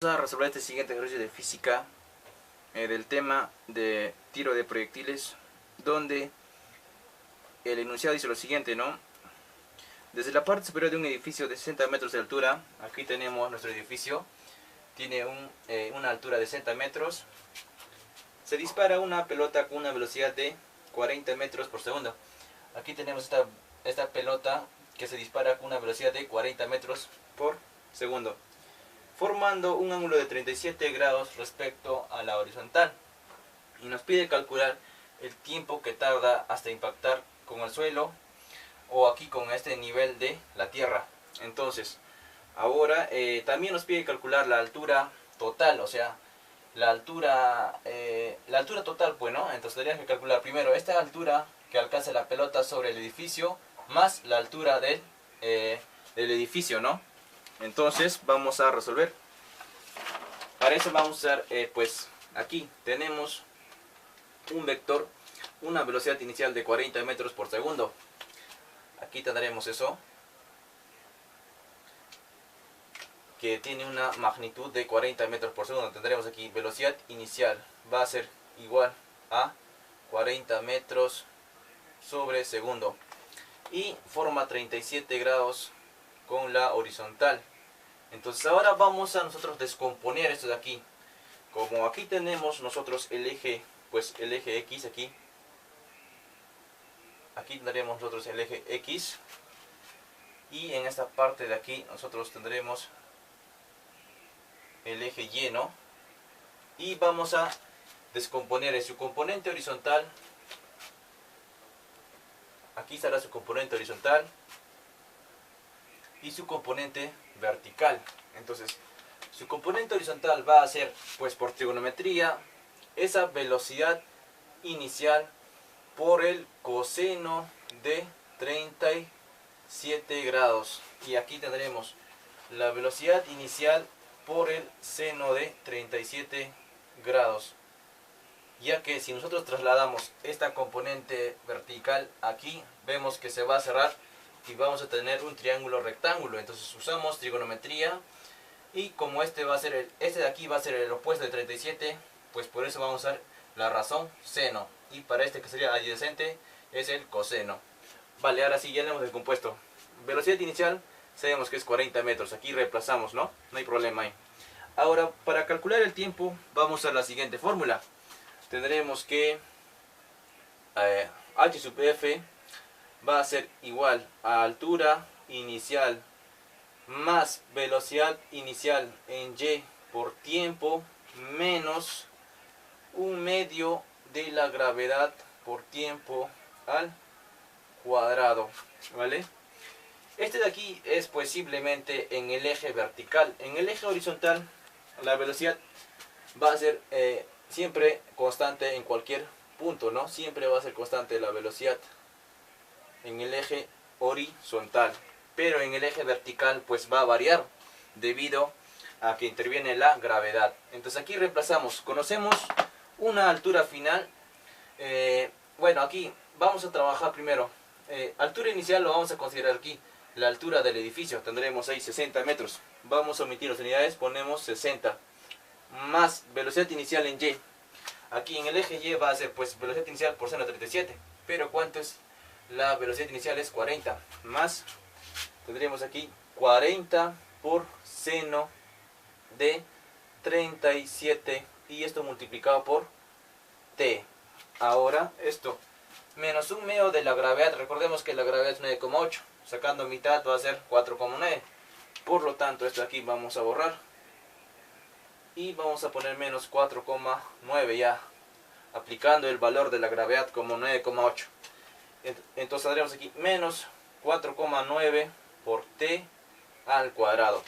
a resolver este siguiente ejercicio de física del tema de tiro de proyectiles, donde el enunciado dice lo siguiente, ¿no? Desde la parte superior de un edificio de 60 metros de altura, aquí tenemos nuestro edificio, tiene una altura de 60 metros, se dispara una pelota con una velocidad de 40 metros por segundo. Aquí tenemos esta pelota que se dispara con una velocidad de 40 metros por segundo, formando un ángulo de 37 grados respecto a la horizontal, y nos pide calcular el tiempo que tarda hasta impactar con el suelo o aquí con este nivel de la tierra. Entonces ahora también nos pide calcular la altura total, o sea la altura total, pues, ¿no? Entonces tendríamos que calcular primero esta altura que alcanza la pelota sobre el edificio más la altura del edificio, ¿no? Entonces vamos a resolver. Para eso vamos a usar, pues aquí tenemos un vector, una velocidad inicial de 40 metros por segundo. Aquí tendremos eso, que tiene una magnitud de 40 metros por segundo. Tendremos aquí velocidad inicial va a ser igual a 40 metros sobre segundo, y forma 37 grados con la horizontal. Entonces ahora vamos a nosotros descomponer esto de aquí. Como aquí tenemos nosotros el eje, pues el eje X aquí tendremos nosotros el eje X, y en esta parte de aquí nosotros tendremos el eje Y, ¿no? Y vamos a descomponer en su componente horizontal. Aquí estará su componente horizontal y su componente vertical. Entonces su componente horizontal va a ser, pues por trigonometría, esa velocidad inicial por el coseno de 37 grados. Y aquí tendremos la velocidad inicial por el seno de 37 grados. Ya que si nosotros trasladamos esta componente vertical aquí, vemos que se va a cerrar y vamos a tener un triángulo rectángulo. Entonces usamos trigonometría, y como este de aquí va a ser el opuesto de 37, pues por eso vamos a usar la razón seno, y para este que sería adyacente es el coseno. Vale, ahora sí, ya le hemos descompuesto. Velocidad inicial sabemos que es 40 metros, aquí reemplazamos, ¿no? No hay problema ahí. Ahora, para calcular el tiempo vamos a la siguiente fórmula. Tendremos que h sub f va a ser igual a altura inicial más velocidad inicial en y por tiempo menos un medio de la gravedad por tiempo al cuadrado, ¿vale? Este de aquí es pues simplemente en el eje vertical. En el eje horizontal la velocidad va a ser siempre constante en cualquier punto, ¿no? Siempre va a ser constante la velocidad en el eje horizontal, pero en el eje vertical pues va a variar debido a que interviene la gravedad. Entonces aquí reemplazamos, conocemos una altura final. Bueno, aquí vamos a trabajar primero altura inicial, lo vamos a considerar aquí la altura del edificio, tendremos ahí 60 metros. Vamos a omitir las unidades, ponemos 60 más velocidad inicial en y. Aquí en el eje y va a ser pues velocidad inicial por seno 37, pero ¿cuánto es? La velocidad inicial es 40, más tendríamos aquí 40 por seno de 37, y esto multiplicado por t. Ahora esto menos un medio de la gravedad, recordemos que la gravedad es 9,8, sacando mitad va a ser 4,9, por lo tanto esto aquí vamos a borrar y vamos a poner menos 4,9, ya aplicando el valor de la gravedad como 9,8. Entonces tendremos aquí menos 4,9 por t al cuadrado.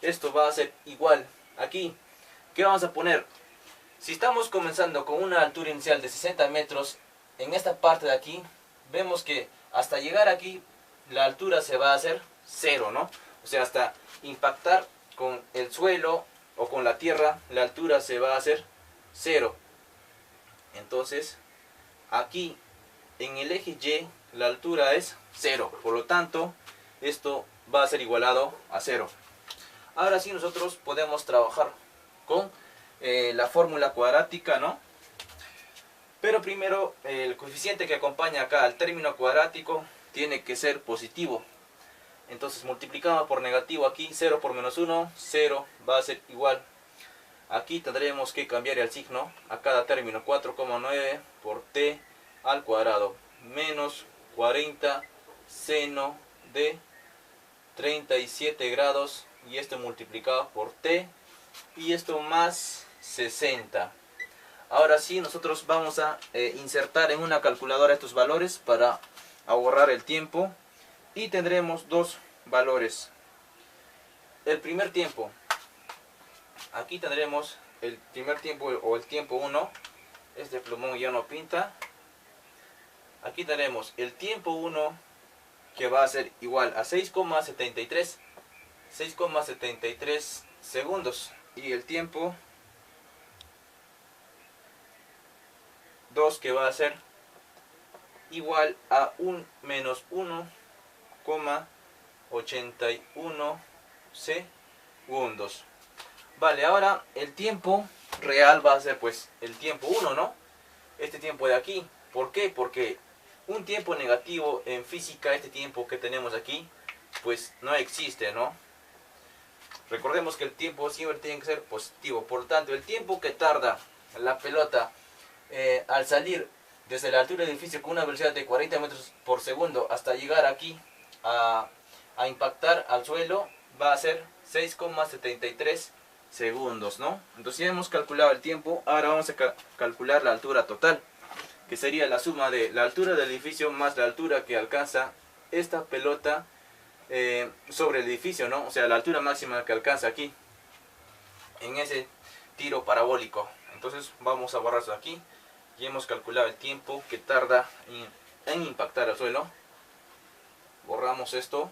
Esto va a ser igual aquí. ¿Qué vamos a poner? Si estamos comenzando con una altura inicial de 60 metros, en esta parte de aquí vemos que hasta llegar aquí la altura se va a hacer 0, ¿no? O sea, hasta impactar con el suelo o con la tierra, la altura se va a hacer 0. Entonces aquí en el eje Y la altura es 0, por lo tanto esto va a ser igualado a 0. Ahora sí nosotros podemos trabajar con la fórmula cuadrática, ¿no? Pero primero el coeficiente que acompaña acá al término cuadrático tiene que ser positivo. Entonces multiplicamos por negativo aquí, 0 por menos 1, 0 va a ser igual. Aquí tendremos que cambiar el signo a cada término, 4,9 por t al cuadrado, menos 40 seno de 37 grados, y esto multiplicado por t, y esto más 60. Ahora sí, nosotros vamos a insertar en una calculadora estos valores para ahorrar el tiempo, y tendremos dos valores. El primer tiempo, aquí tendremos el primer tiempo o el tiempo 1, este plumón ya no pinta. Aquí tenemos el tiempo 1 que va a ser igual a 6,73 segundos, y el tiempo 2 que va a ser igual a menos 1,81 segundos. Vale, ahora el tiempo real va a ser pues el tiempo 1, ¿no? Este tiempo de aquí. ¿Por qué? Porque un tiempo negativo en física, este tiempo que tenemos aquí, pues no existe, ¿no? Recordemos que el tiempo siempre tiene que ser positivo. Por lo tanto, el tiempo que tarda la pelota al salir desde la altura del edificio con una velocidad de 40 metros por segundo hasta llegar aquí a impactar al suelo va a ser 6,73 segundos, ¿no? Entonces ya hemos calculado el tiempo. Ahora vamos a calcular la altura total, que sería la suma de la altura del edificio más la altura que alcanza esta pelota sobre el edificio, ¿no? O sea, la altura máxima que alcanza aquí en ese tiro parabólico. Entonces vamos a borrar eso aquí. Ya hemos calculado el tiempo que tarda en impactar al suelo. Borramos esto.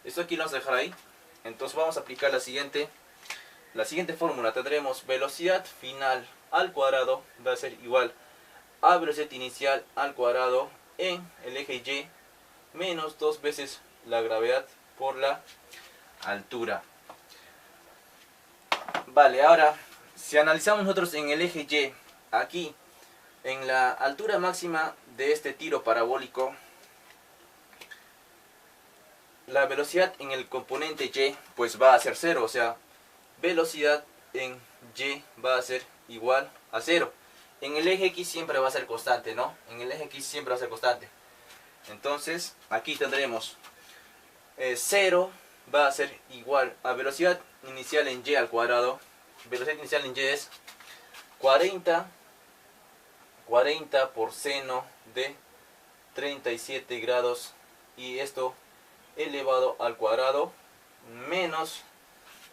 Esto aquí lo vamos a dejar ahí. Entonces vamos a aplicar la siguiente fórmula. Tendremos velocidad final al cuadrado va a ser igual a velocidad inicial al cuadrado en el eje Y menos 2 veces la gravedad por la altura. Vale, ahora si analizamos nosotros en el eje Y, aquí en la altura máxima de este tiro parabólico, la velocidad en el componente Y pues va a ser 0, o sea, velocidad en Y va a ser igual a 0. En el eje X siempre va a ser constante, ¿no? En el eje X siempre va a ser constante. Entonces, aquí tendremos 0 va a ser igual a velocidad inicial en Y al cuadrado. Velocidad inicial en Y es 40 por seno de 37 grados, y esto elevado al cuadrado menos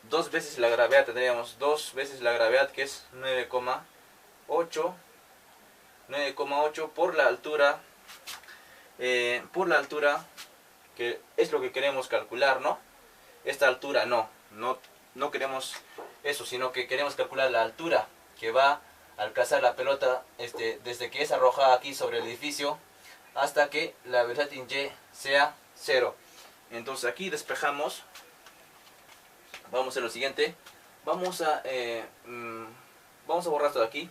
2 veces la gravedad. Tendríamos 2 veces la gravedad, que es 9,8 por la altura, que es lo que queremos calcular, ¿no? Esta altura no queremos eso, sino que queremos calcular la altura que va a alcanzar la pelota desde que es arrojada aquí sobre el edificio hasta que la velocidad en Y sea 0. Entonces aquí despejamos. Vamos a hacer lo siguiente. Vamos a borrar esto de aquí,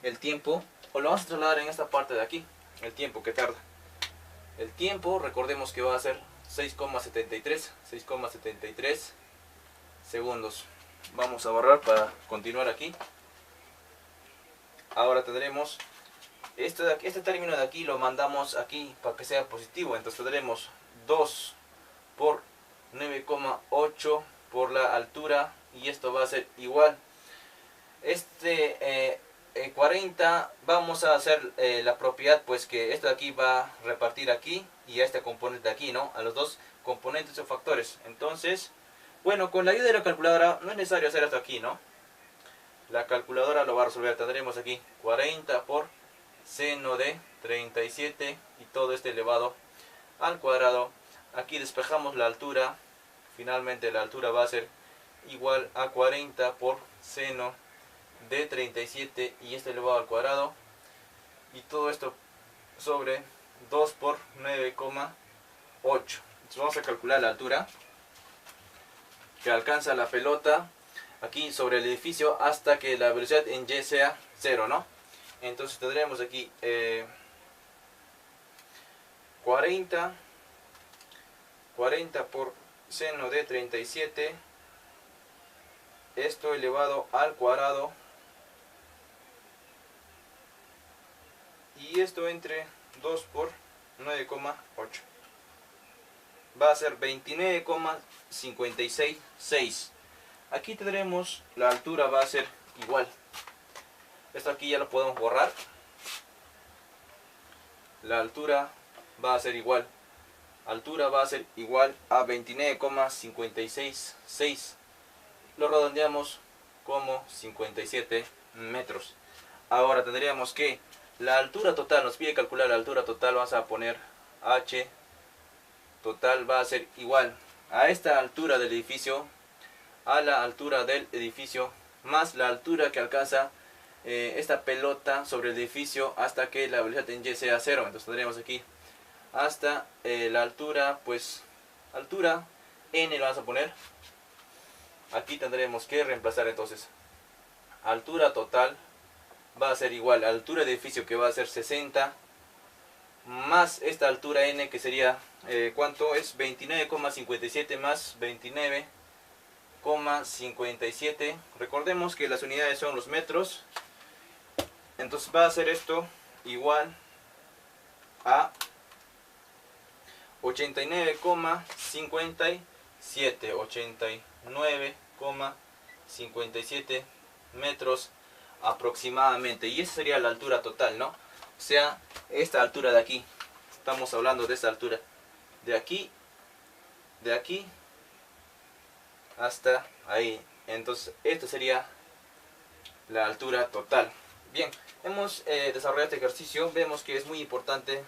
el tiempo, o lo vamos a trasladar en esta parte de aquí, el tiempo que tarda. El tiempo, recordemos que va a ser 6,73 segundos. Vamos a borrar para continuar aquí. Ahora tendremos este término de aquí, lo mandamos aquí para que sea positivo. Entonces tendremos 2 por 9,8 por la altura, y esto va a ser igual 40. Vamos a hacer la propiedad, pues que esto de aquí va a repartir aquí y a este componente de aquí, ¿no? A los dos componentes o factores. Entonces, bueno, con la ayuda de la calculadora no es necesario hacer esto aquí, ¿no? La calculadora lo va a resolver. Tendremos aquí 40 por seno de 37 y todo este elevado al cuadrado. Aquí despejamos la altura. Finalmente la altura va a ser igual a 40 por seno de 37 y este elevado al cuadrado, y todo esto sobre 2 por 9,8. Entonces vamos a calcular la altura. que alcanza la pelota aquí sobre el edificio hasta que la velocidad en y sea 0, ¿no? Entonces tendremos aquí 40 por seno de 37, esto elevado al cuadrado, y esto entre 2 por 9,8 va a ser 29,566. Aquí tendremos la altura, va a ser igual. Esto aquí ya lo podemos borrar. La altura va a ser igual. Altura va a ser igual a 29,566. Lo redondeamos como 57 metros. Ahora tendríamos que la altura total, nos pide calcular la altura total, vamos a poner H total va a ser igual a esta altura del edificio, a la altura del edificio, más la altura que alcanza esta pelota sobre el edificio hasta que la velocidad en y sea 0. Entonces tendríamos aquí hasta la altura, pues altura n lo vamos a poner. Aquí tendremos que reemplazar entonces altura total va a ser igual a altura del edificio, que va a ser 60, más esta altura n, que sería ¿cuánto es? 29,57 más 29,57. Recordemos que las unidades son los metros. Entonces va a ser esto igual a 89,57 metros aproximadamente, y esa sería la altura total, ¿no? O sea, esta altura de aquí, estamos hablando de esta altura, de aquí hasta ahí. Entonces esta sería la altura total. Bien, hemos desarrollado este ejercicio. Vemos que es muy importante